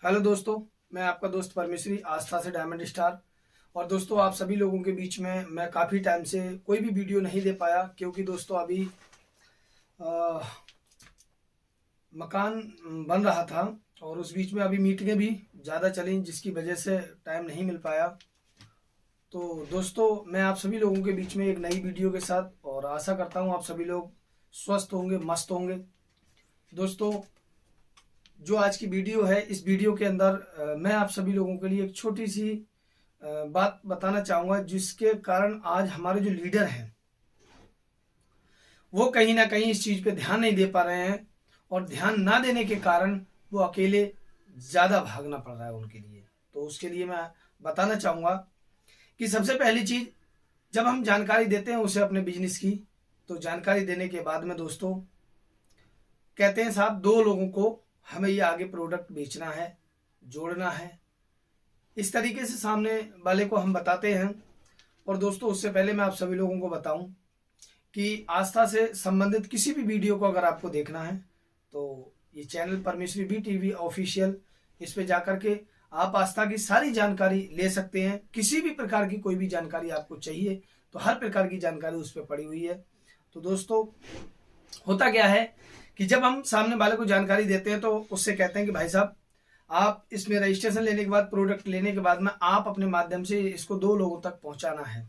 Hello दोस्तों, मैं आपका दोस्त परमेश्वरी आस्था से डायमंड स्टार। और दोस्तों, आप सभी लोगों के बीच में मैं काफ़ी टाइम से कोई भी वीडियो नहीं दे पाया, क्योंकि दोस्तों अभी अ, मकान बन रहा था और उस बीच में अभी मीटिंगें भी ज़्यादा चली, जिसकी वजह से टाइम नहीं मिल पाया। तो दोस्तों, मैं आप सभी लोगों के बीच में एक नई वीडियो के साथ, और आशा करता हूँ आप सभी लोग स्वस्थ होंगे, मस्त होंगे। दोस्तों, जो आज की वीडियो है, इस वीडियो के अंदर मैं आप सभी लोगों के लिए एक छोटी सी बात बताना चाहूँगा, जिसके कारण आज हमारे जो लीडर हैं वो कहीं ना कहीं इस चीज़ पे ध्यान नहीं दे पा रहे हैं, और ध्यान ना देने के कारण वो अकेले ज़्यादा भागना पड़ रहा है उनके लिए। तो उसके लिए मैं बताना चाहूँगा कि सबसे पहली चीज़, जब हम जानकारी देते हैं उसे अपने बिजनेस की, तो जानकारी देने के बाद में दोस्तों कहते हैं साहब, दो लोगों को हमें ये आगे प्रोडक्ट बेचना है, जोड़ना है, इस तरीके से सामने वाले को हम बताते हैं। और दोस्तों, उससे पहले मैं आप सभी लोगों को बताऊं कि आस्था से संबंधित किसी भी वीडियो को अगर आपको देखना है तो ये चैनल परमेश्वरी बी टीवी ऑफिशियल, इस पे जाकर के आप आस्था की सारी जानकारी ले सकते हैं। किसी भी प्रकार की कोई भी जानकारी आपको चाहिए तो हर प्रकार की जानकारी उस पर पड़ी हुई है। तो दोस्तों, होता क्या है कि जब हम सामने वाले को जानकारी देते हैं तो उससे कहते हैं कि भाई साहब, आप इसमें रजिस्ट्रेशन लेने के बाद, प्रोडक्ट लेने के बाद में आप अपने माध्यम से इसको दो लोगों तक पहुंचाना है।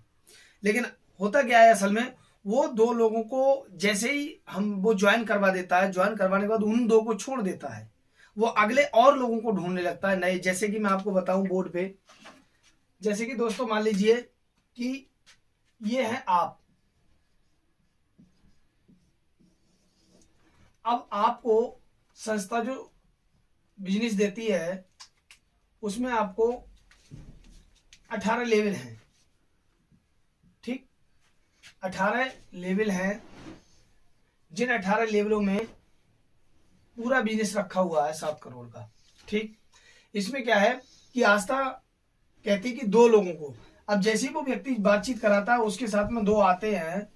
लेकिन होता क्या है, असल में वो दो लोगों को जैसे ही हम वो ज्वाइन करवा देता है, ज्वाइन करवाने के बाद उन दो को छोड़ देता है, वो अगले और लोगों को ढूंढने लगता है नए। जैसे कि मैं आपको बताऊं बोर्ड पे, जैसे कि दोस्तों मान लीजिए कि ये है आप। अब आपको संस्था जो बिजनेस देती है उसमें आपको 18 लेवल हैं, ठीक, 18 लेवल हैं, जिन 18 लेवलों में पूरा बिजनेस रखा हुआ है 7 करोड़ का। ठीक, इसमें क्या है कि आस्था कहती कि दो लोगों को, अब जैसे ही वो व्यक्ति बातचीत कराता है उसके साथ में दो आते हैं,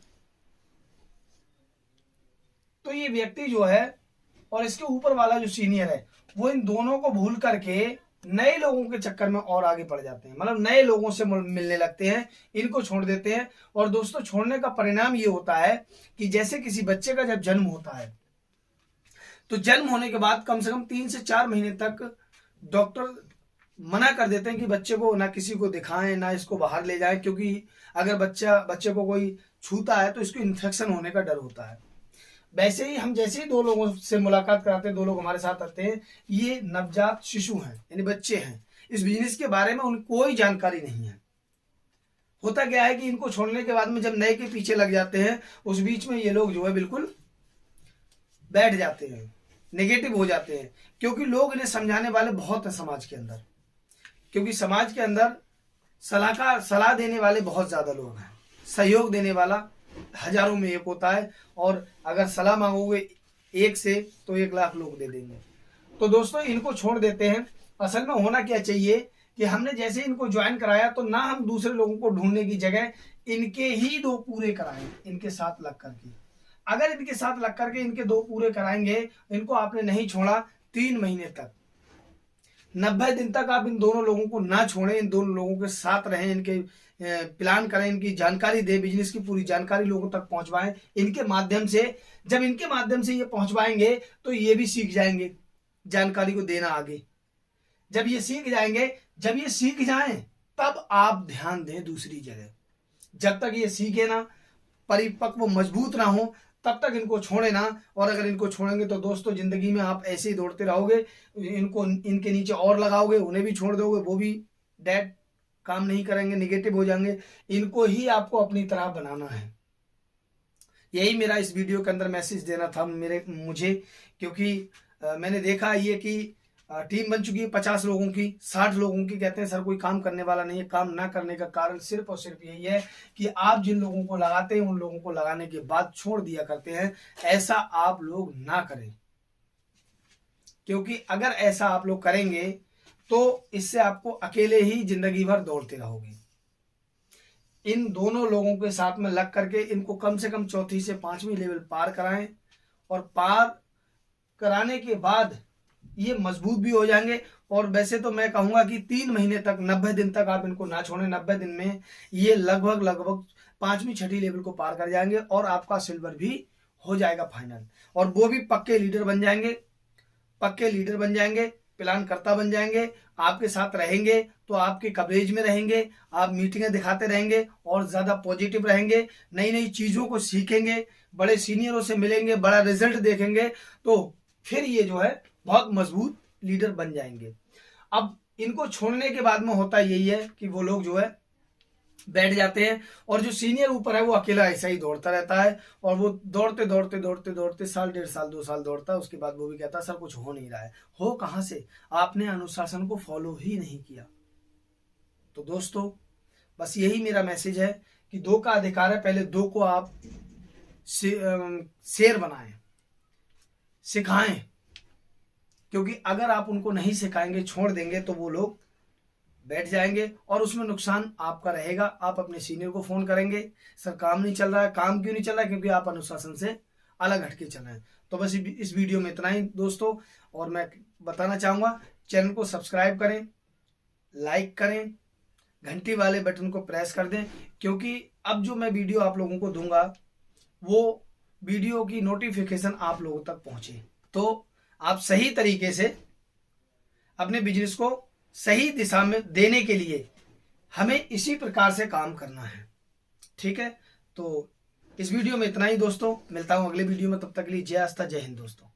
तो ये व्यक्ति जो है और इसके ऊपर वाला जो सीनियर है वो इन दोनों को भूल करके नए लोगों के चक्कर में और आगे बढ़ जाते हैं, मतलब नए लोगों से मिलने लगते हैं, इनको छोड़ देते हैं। और दोस्तों, छोड़ने का परिणाम ये होता है कि जैसे किसी बच्चे का जब जन्म होता है तो जन्म होने के बाद कम से कम 3 से 4 महीने तक डॉक्टर मना कर देते हैं कि बच्चे को ना किसी को दिखाएं, ना इसको बाहर ले जाएं, क्योंकि अगर बच्चे को कोई छूता है तो इसको इन्फेक्शन होने का डर होता है। वैसे ही हम जैसे ही दो लोगों से मुलाकात कराते हैं, दो लोग हमारे साथ आते हैं, ये नवजात शिशु हैं, यानी बच्चे हैं, इस बिजनेस के बारे में उनको कोई जानकारी नहीं है। होता क्या है कि इनको छोड़ने के बाद में जब नए के पीछे लग जाते हैं, उस बीच में ये लोग जो है बिल्कुल बैठ जाते हैं, नेगेटिव हो जाते हैं, क्योंकि लोग इन्हें समझाने वाले बहुत हैं समाज के अंदर। क्योंकि समाज के अंदर सलाह देने वाले बहुत ज्यादा लोग हैं, सहयोग देने वाला हजारों में एक होता है, और अगर सलाह मांगोगे एक से तो 1 लाख लोग दे देंगे। तो दोस्तों, इनको छोड़ देते हैं। असल में होना क्या चाहिए कि हमने जैसे इनको ज्वाइन कराया तो ना हम दूसरे लोगों को ढूंढने की जगह इनके ही दो पूरे कराएं, इनके साथ लग करके। अगर इनके साथ लग करके इनके दो पूरे कराएंगे, इनको आपने नहीं छोड़ा 3 महीने तक, 90 दिन तक आप इन दोनों लोगों को ना छोड़ें, इन दोनों लोगों के साथ रहें, इनके प्लान करें, इनकी जानकारी दे, बिजनेस की पूरी जानकारी लोगों तक पहुंचवाएं इनके माध्यम से। जब इनके माध्यम से ये पहुंचवाएंगे तो ये भी सीख जाएंगे जानकारी को देना आगे। जब ये सीख जाएंगे, जब ये सीख जाएं, तब आप ध्यान दें दूसरी जगह। जब तक ये सीखे ना, परिपक्व मजबूत ना हो, तब तक इनको छोड़े ना। और अगर इनको छोड़ेंगे तो दोस्तों, जिंदगी में आप ऐसे ही दौड़ते रहोगे, इनको इनके नीचे और लगाओगे, उन्हें भी छोड़ दोगे, वो भी डेड, काम नहीं करेंगे, निगेटिव हो जाएंगे। इनको ही आपको अपनी तरह बनाना है। यही मेरा इस वीडियो के अंदर मैसेज देना था मुझे, क्योंकि मैंने देखा ये कि टीम बन चुकी है 50 लोगों की, 60 लोगों की, कहते हैं सर कोई काम करने वाला नहीं है। काम ना करने का कारण सिर्फ और सिर्फ यही है कि आप जिन लोगों को लगाते हैं उन लोगों को लगाने के बाद छोड़ दिया करते हैं। ऐसा आप लोग ना करें, क्योंकि अगर ऐसा आप लोग करेंगे तो इससे आपको अकेले ही जिंदगी भर दौड़ते रहोगे। इन दोनों लोगों के साथ में लग करके इनको कम से कम 4थी से 5वीं लेवल पार कराएं, और पार कराने के बाद ये मजबूत भी हो जाएंगे। और वैसे तो मैं कहूंगा कि 3 महीने तक, 90 दिन तक आप इनको ना छोड़ें। 90 दिन में ये लगभग 5वीं 6ठी लेवल को पार कर जाएंगे और आपका सिल्वर भी हो जाएगा फाइनल। और वो भी पक्के लीडर बन जाएंगे, पक्के लीडर बन जाएंगे, प्लान करता बन जाएंगे, आपके साथ रहेंगे तो आपके कवरेज में रहेंगे, आप मीटिंगें दिखाते रहेंगे और ज्यादा पॉजिटिव रहेंगे, नई नई चीजों को सीखेंगे, बड़े सीनियरों से मिलेंगे, बड़ा रिजल्ट देखेंगे, तो फिर ये जो है बहुत मजबूत लीडर बन जाएंगे। अब इनको छोड़ने के बाद में होता यही है कि वो लोग जो है बैठ जाते हैं और जो सीनियर ऊपर है वो अकेला ऐसा ही दौड़ता रहता है और वो दौड़ते दौड़ते दौड़ते दौड़ते साल, 1.5 साल, 2 साल दौड़ता है। उसके बाद वो भी कहता है सर कुछ हो नहीं रहा है। हो कहां से, आपने अनुशासन को फॉलो ही नहीं किया। तो दोस्तों बस यही मेरा मैसेज है कि 2 का अधिकार है, पहले 2 को आप शेर बनाएं, सिखाएं, क्योंकि अगर आप उनको नहीं सिखाएंगे, छोड़ देंगे तो वो लोग बैठ जाएंगे और उसमें नुकसान आपका रहेगा। आप अपने सीनियर को फोन करेंगे, सर काम नहीं चल रहा है। काम क्यों नहीं चल रहा है? क्योंकि आप अनुशासन से अलग हटके चल रहे हैं। तो बस इस वीडियो में इतना ही दोस्तों, और मैं बताना चाहूंगा चैनल को सब्सक्राइब करें, लाइक करें, घंटी वाले बटन को प्रेस कर दें, क्योंकि अब जो मैं वीडियो आप लोगों को दूंगा वो वीडियो की नोटिफिकेशन आप लोगों तक पहुंचे, तो आप सही तरीके से अपने बिजनेस को सही दिशा में देने के लिए हमें इसी प्रकार से काम करना है। ठीक है, तो इस वीडियो में इतना ही दोस्तों, मिलता हूं अगले वीडियो में, तब तक के लिए जय आस्था, जय हिंद दोस्तों।